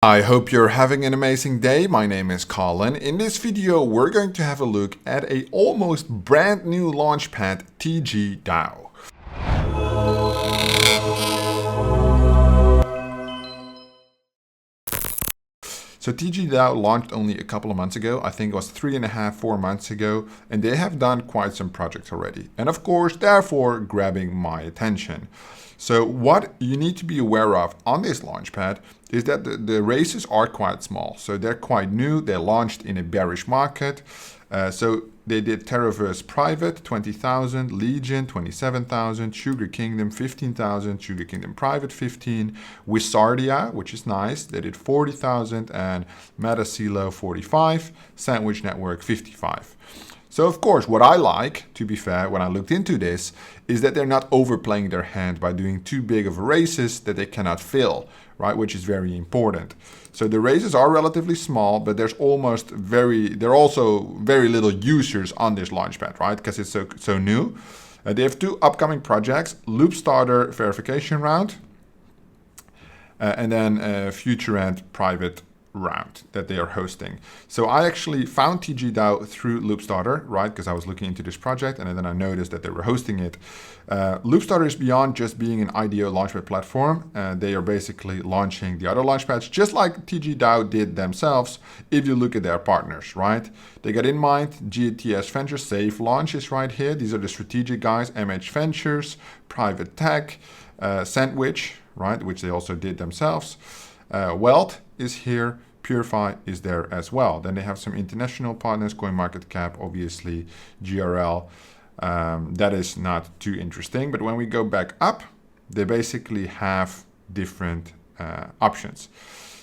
I hope you're having an amazing day. My name is Colin. In this video, we're going to have a look at a almost brand new Launchpad TG DAO. So TG DAO launched only a couple of months ago. I think it was 3.5, 4 months ago, and they have done quite some projects already. And of course, therefore, grabbing my attention. So what you need to be aware of on this Launchpad is that the raises are quite small. So they're quite new. They launched in a bearish market. So they did Cryptoverse Private, 20,000, Legion, 27,000, Sugar Kingdom, 15,000, Sugar Kingdom Private, 15, Wizardia, which is nice, they did 40,000, and Metacelo, 45, Sandwich Network, 55. So of course, what I like, to be fair, when I looked into this, is that they're not overplaying their hand by doing too big of raises that they cannot fill, right? Which is very important. So the raises are relatively small, but there are also very little users on this Launchpad, right? Because it's so new. They have 2 upcoming projects: Loop Starter verification round, and then a future end private round that they are hosting. So I actually found TG DAO through Loopstarter, right? Because I was looking into this project and then I noticed that they were hosting it. Loopstarter is beyond just being an IDO launchpad platform. They are basically launching the other launchpads just like TG DAO did themselves. If you look at their partners, right? They got in mind GTS Ventures, Safe Launch is right here. These are the strategic guys: MH Ventures, Private Tech, Sandwich, right? Which they also did themselves. Wealth is here, Purify is there as well. Then they have some international partners, CoinMarketCap, obviously, GRL. That is not too interesting, but when we go back up, they basically have different options.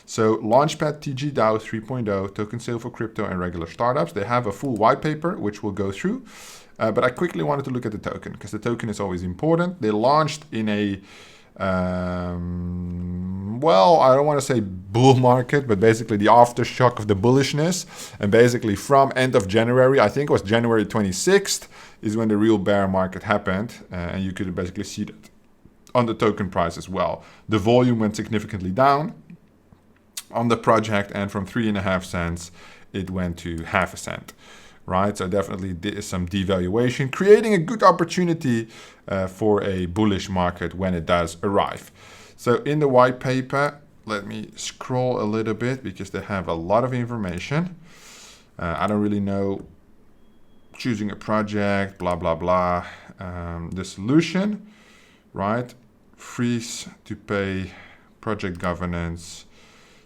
So Launchpad TG DAO 3.0, token sale for crypto and regular startups. They have a full white paper, which we'll go through. But I quickly wanted to look at the token, because the token is always important. They launched in a well, I don't want to say bull market, but basically the aftershock of the bullishness. And basically from end of January, I think it was January 26th, is when the real bear market happened. And you could basically see that on the token price as well. The volume went significantly down on the project, and from 3.5 cents, it went to half a cent. Right, so definitely there is some devaluation, creating a good opportunity for a bullish market when it does arrive. So in the white paper, let me scroll a little bit because they have a lot of information. I don't really know, choosing a project, blah, blah, blah. The solution, right? Freeze to pay, project governance.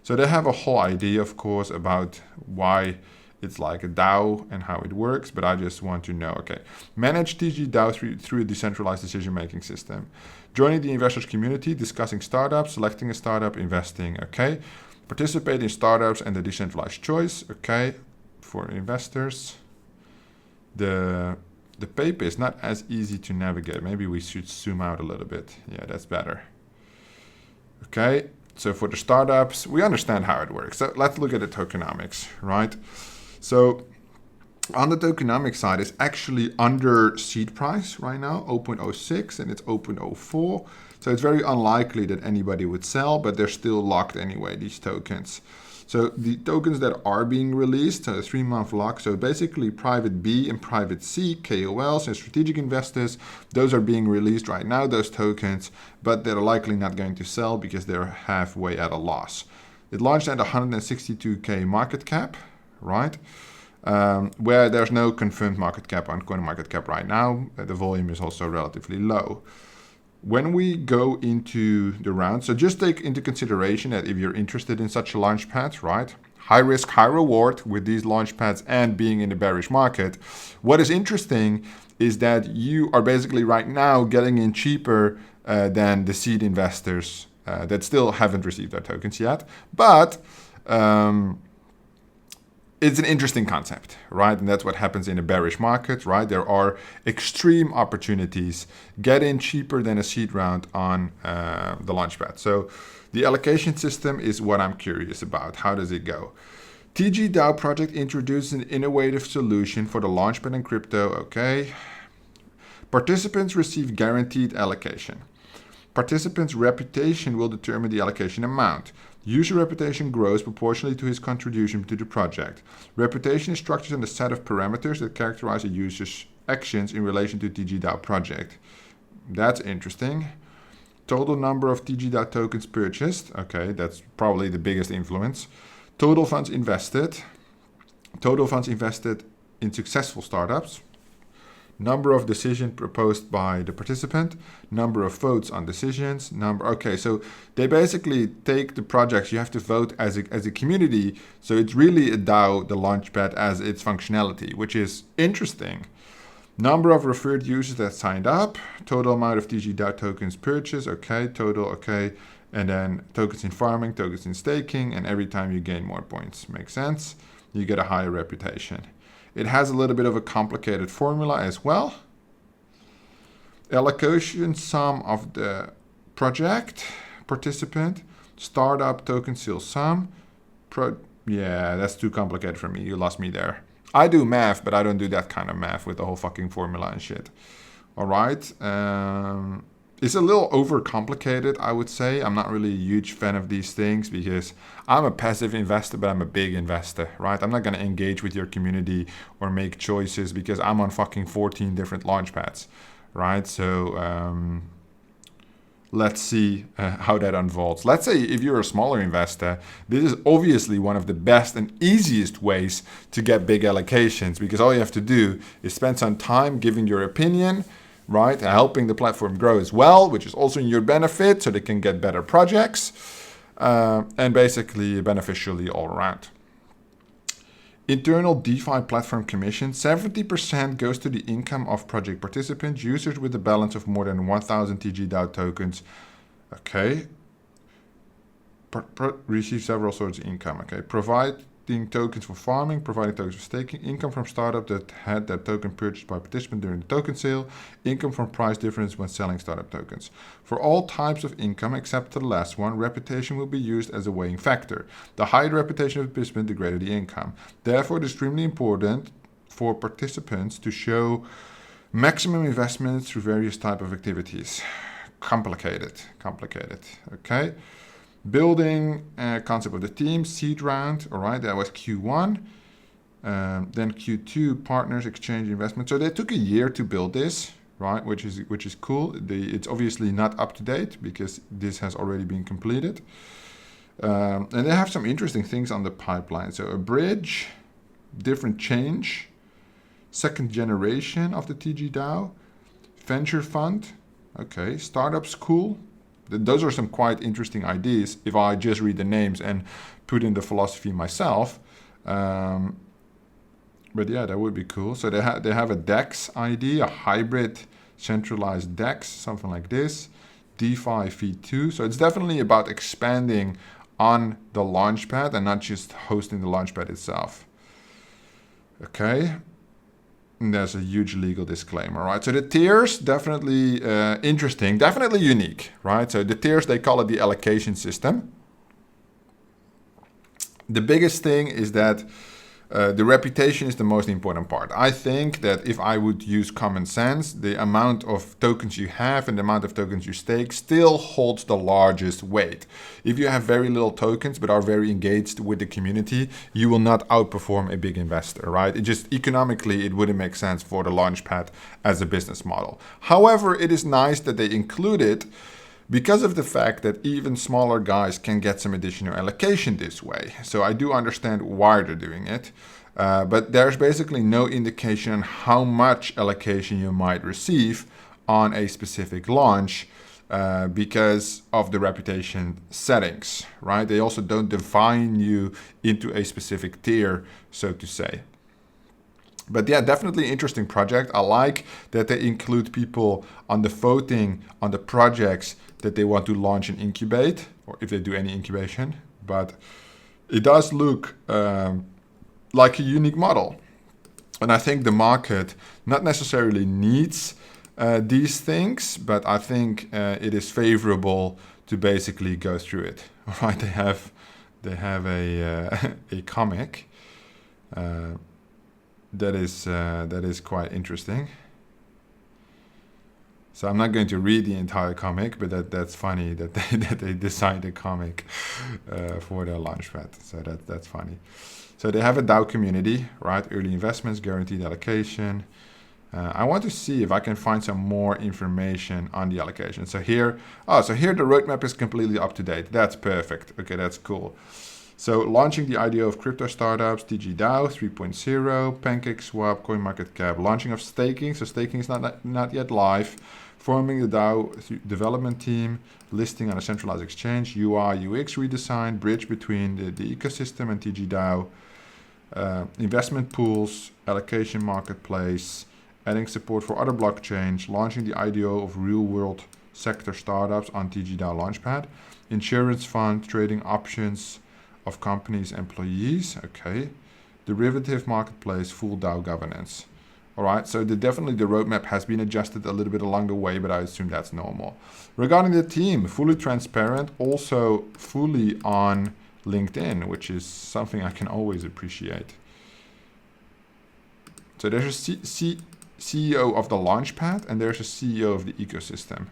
So they have a whole idea, of course, about why it's like a DAO and how it works, but I just want to know, okay, manage TG DAO through a decentralized decision-making system. Joining the investors community, discussing startups, selecting a startup, investing, okay. Participate in startups and the decentralized choice, okay, for investors. The paper is not as easy to navigate. Maybe we should zoom out a little bit. Yeah, that's better. Okay, so for the startups, we understand how it works. So let's look at the tokenomics, right? So on the tokenomics side, it's actually under seed price right now, 0.06, and it's 0.04. So it's very unlikely that anybody would sell, but they're still locked anyway, these tokens. So the tokens that are being released, so a 3-month lock, so basically private B and private C, KOLs and strategic investors, those are being released right now, those tokens, but they're likely not going to sell because they're halfway at a loss. It launched at 162K market cap, right? Where there's no confirmed market cap on CoinMarketCap right now. The volume is also relatively low. When we go into the round, so just take into consideration that if you're interested in such a launchpad, right? High risk, high reward with these launchpads and being in a bearish market. What is interesting is that you are basically right now getting in cheaper than the seed investors that still haven't received their tokens yet. But it's an interesting concept, right? And that's what happens in a bearish market, right? There are extreme opportunities. Get in cheaper than a seed round on the Launchpad. So the allocation system is what I'm curious about. How does it go? TG DAO project introduces an innovative solution for the Launchpad and crypto. Okay. Participants receive guaranteed allocation. Participants' reputation will determine the allocation amount. User reputation grows proportionally to his contribution to the project. Reputation is structured in a set of parameters that characterize a user's actions in relation to TG DAO project. That's interesting. Total number of TG DAO tokens purchased. Okay, that's probably the biggest influence. Total funds invested. Total funds invested in successful startups. Number of decisions proposed by the participant, number of votes on decisions, okay, so they basically take the projects, you have to vote as a community, so it's really a DAO, the Launchpad, as its functionality, which is interesting. Number of referred users that signed up, total amount of TG DAO tokens purchased, okay, total, okay, and then tokens in farming, tokens in staking, and every time you gain more points, makes sense, you get a higher reputation. It has a little bit of a complicated formula as well. Allocation sum of the project, participant, startup token sale sum. Yeah, that's too complicated for me. You lost me there. I do math, but I don't do that kind of math with the whole fucking formula and shit. All right. It's a little overcomplicated, I would say. I'm not really a huge fan of these things because I'm a passive investor, but I'm a big investor, right? I'm not going to engage with your community or make choices because I'm on fucking 14 different launchpads, right? So let's see how that unfolds. Let's say if you're a smaller investor, this is obviously one of the best and easiest ways to get big allocations because all you have to do is spend some time giving your opinion, right? Helping the platform grow as well, which is also in your benefit so they can get better projects and basically beneficially all around. Internal DeFi platform commission, 70% goes to the income of project participants, users with a balance of more than 1,000 TG DAO tokens. Okay. Receive several sources of income. Okay. Providing tokens for farming, providing tokens for staking, income from startup that had that token purchased by participant during the token sale, income from price difference when selling startup tokens. For all types of income except for the last one, reputation will be used as a weighing factor. The higher the reputation of the participant, the greater the income. Therefore, it is extremely important for participants to show maximum investments through various types of activities. Complicated. Okay. Building concept of the team, seed round, all right, that was Q1. Then Q2, partners, exchange, investment. So they took a year to build this, right, which is cool. It's obviously not up to date because this has already been completed. And they have some interesting things on the pipeline. So a bridge, different change, second generation of the TG DAO, venture fund, okay, startups, cool. Those are some quite interesting ideas if I just read the names and put in the philosophy myself. But yeah, that would be cool. So they have a DEX ID, a hybrid centralized DEX, something like this. DeFi V2. So it's definitely about expanding on the Launchpad and not just hosting the Launchpad itself. Okay. And there's a huge legal disclaimer, right? So the tiers, definitely interesting, definitely unique, right? So the tiers, they call it the allocation system. The biggest thing is that the reputation is the most important part. I think that if I would use common sense, the amount of tokens you have and the amount of tokens you stake still holds the largest weight. If you have very little tokens but are very engaged with the community, you will not outperform a big investor, right? It just economically, it wouldn't make sense for the Launchpad as a business model. However, it is nice that they include it because of the fact that even smaller guys can get some additional allocation this way. So I do understand why they're doing it, but there's basically no indication on how much allocation you might receive on a specific launch because of the reputation settings, right? They also don't define you into a specific tier, so to say. But yeah, definitely interesting project. I like that they include people on the voting on the projects that they want to launch and incubate, or if they do any incubation. But it does look like a unique model. And I think the market not necessarily needs these things, but I think it is favorable to basically go through it. All right, they have a comic that is quite interesting. So I'm not going to read the entire comic, but that's funny that they designed a comic for their Launchpad. So that's funny. So they have a DAO community, right? Early investments, guaranteed allocation. I want to see if I can find some more information on the allocation. So here the roadmap is completely up to date. That's perfect. Okay, that's cool. So launching the IDO of crypto startups, TG DAO 3.0, PancakeSwap, CoinMarketCap, launching of staking. So staking is not yet live. Forming the DAO development team, listing on a centralized exchange, UI, UX redesign, bridge between the ecosystem and TG DAO, investment pools, allocation marketplace, adding support for other blockchains, launching the IDO of real-world sector startups on TG DAO Launchpad, insurance fund, trading options of companies' employees, okay, derivative marketplace, full DAO governance. All right, so definitely the roadmap has been adjusted a little bit along the way, but I assume that's normal. Regarding the team, fully transparent, also fully on LinkedIn, which is something I can always appreciate. So there's a CEO of the Launchpad, and there's a CEO of the ecosystem.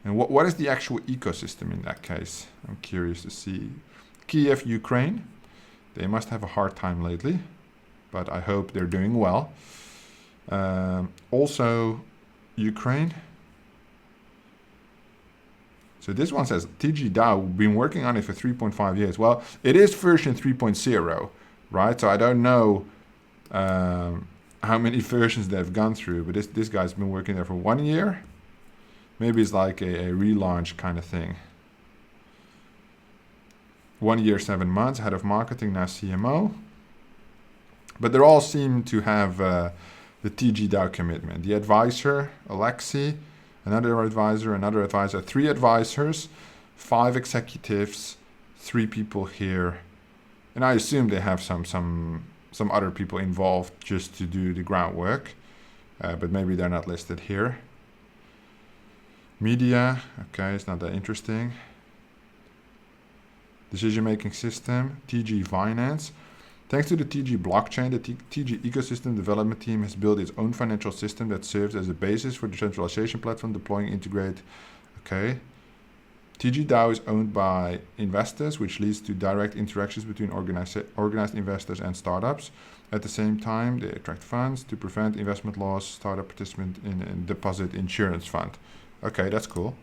And what is the actual ecosystem in that case? I'm curious to see. Kiev, Ukraine. They must have a hard time lately, but I hope they're doing well. Also, Ukraine. So this one says TG DAO, been working on it for 3.5 years. Well, it is version 3.0, right? So I don't know how many versions they've gone through, but this guy's been working there for 1 year. Maybe it's like a relaunch kind of thing. 1 year, 7 months, head of marketing, now CMO. But they all seem to have the TG DAO commitment. The advisor, Alexi, another advisor, 3 advisors, 5 executives, 3 people here. And I assume they have some other people involved just to do the groundwork, but maybe they're not listed here. Media, okay, it's not that interesting. Decision-making system, TG Finance. Thanks to the TG blockchain, the TG ecosystem development team has built its own financial system that serves as a basis for the decentralization platform, deploying integrate. Okay. TG DAO is owned by investors, which leads to direct interactions between organized investors and startups. At the same time, they attract funds to prevent investment loss, startup participant in deposit insurance fund. Okay, that's cool.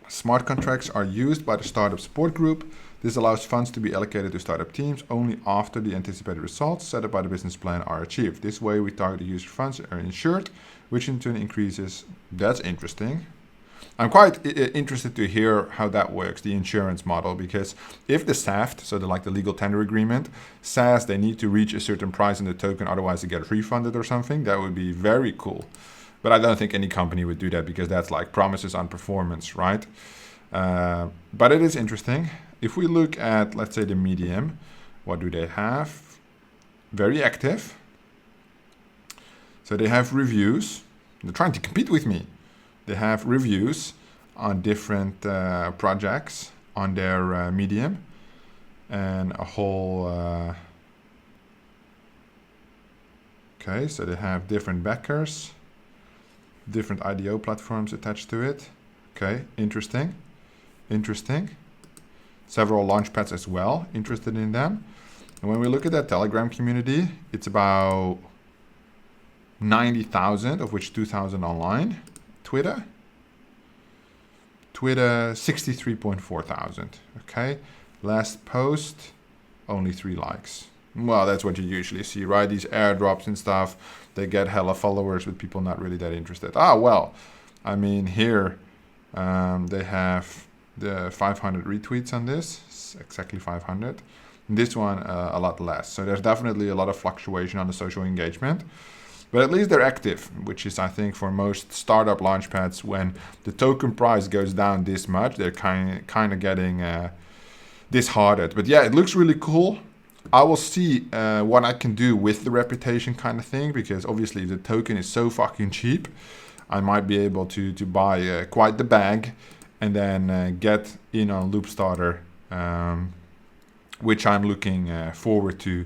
Smart contracts are used by the startup support group. This allows funds to be allocated to startup teams only after the anticipated results set up by the business plan are achieved. This way, we target the user funds are insured, which in turn increases. That's interesting. I'm quite interested to hear how that works, the insurance model, because if the SAFT, so the legal tender agreement, says they need to reach a certain price in the token, otherwise they get refunded or something, that would be very cool. But I don't think any company would do that because that's like promises on performance, right? But it is interesting. If we look at, let's say, the Medium, what do they have? Very active. So they have reviews. They're trying to compete with me. They have reviews on different projects on their Medium and a whole... okay, so they have different backers, different IDO platforms attached to it. Okay, interesting. Several launchpads as well, interested in them. And when we look at that Telegram community, it's about 90,000, of which 2,000 online. Twitter, 63.4 thousand. Okay, last post, only 3 likes. Well, that's what you usually see, right? These airdrops and stuff, they get hella followers with people not really that interested. Ah, well, I mean, here they have the 500 retweets on this, exactly 500. This one, a lot less. So there's definitely a lot of fluctuation on the social engagement. But at least they're active, which is, I think, for most startup launchpads, when the token price goes down this much, they're kind of getting disheartened. But yeah, it looks really cool. I will see what I can do with the reputation kind of thing, because obviously the token is so fucking cheap. I might be able to buy quite the bag and then get in on Loopstarter, which I'm looking forward to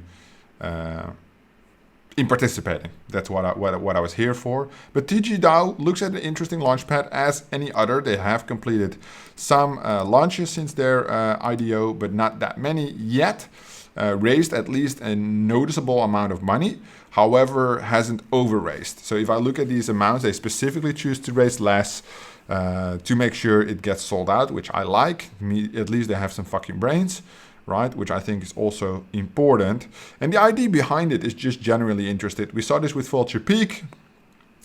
in participating. That's what I was here for. But TG DAO looks at an interesting launchpad as any other. They have completed some launches since their IDO, but not that many yet. Raised at least a noticeable amount of money, however, hasn't over-raised. So if I look at these amounts, they specifically choose to raise less to make sure it gets sold out, which I like. At least they have some fucking brains, right? Which I think is also important. And the idea behind it is just generally interested. We saw this with Vulture Peak.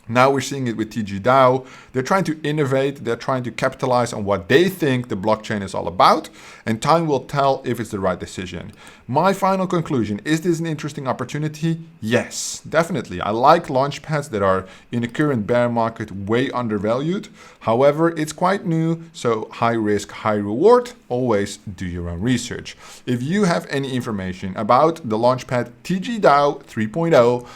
Now we're seeing it with TG DAO. They're trying to innovate. They're trying to capitalize on what they think the blockchain is all about. And time will tell if it's the right decision. My final conclusion, is this an interesting opportunity? Yes, definitely. I like launchpads that are in the current bear market way undervalued. However, it's quite new, so high risk, high reward. Always do your own research. If you have any information about the Launchpad TG DAO 3.0,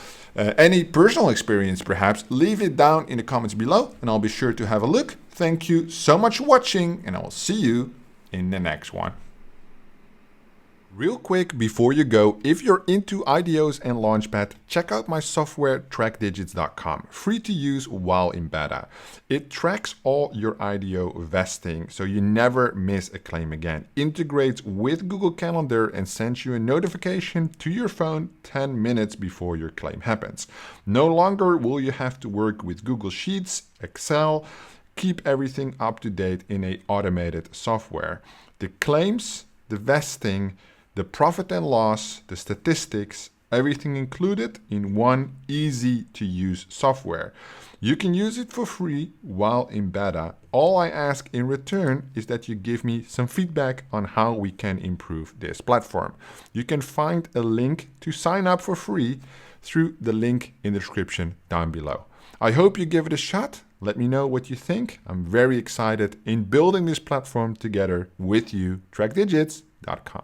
any personal experience perhaps, leave it down in the comments below and I'll be sure to have a look. Thank you so much for watching and I will see you in the next one. Real quick before you go, if you're into IDOs and Launchpad, check out my software trackdigits.com, free to use while in beta. It tracks all your IDO vesting so you never miss a claim again, integrates with Google Calendar and sends you a notification to your phone 10 minutes before your claim happens. No longer will you have to work with Google Sheets, Excel, keep everything up to date in a automated software. The claims, the vesting, the profit and loss, the statistics, everything included in one easy to use software. You can use it for free while in beta. All I ask in return is that you give me some feedback on how we can improve this platform. You can find a link to sign up for free through the link in the description down below. I hope you give it a shot. Let me know what you think. I'm very excited in building this platform together with you, trackdigits.com.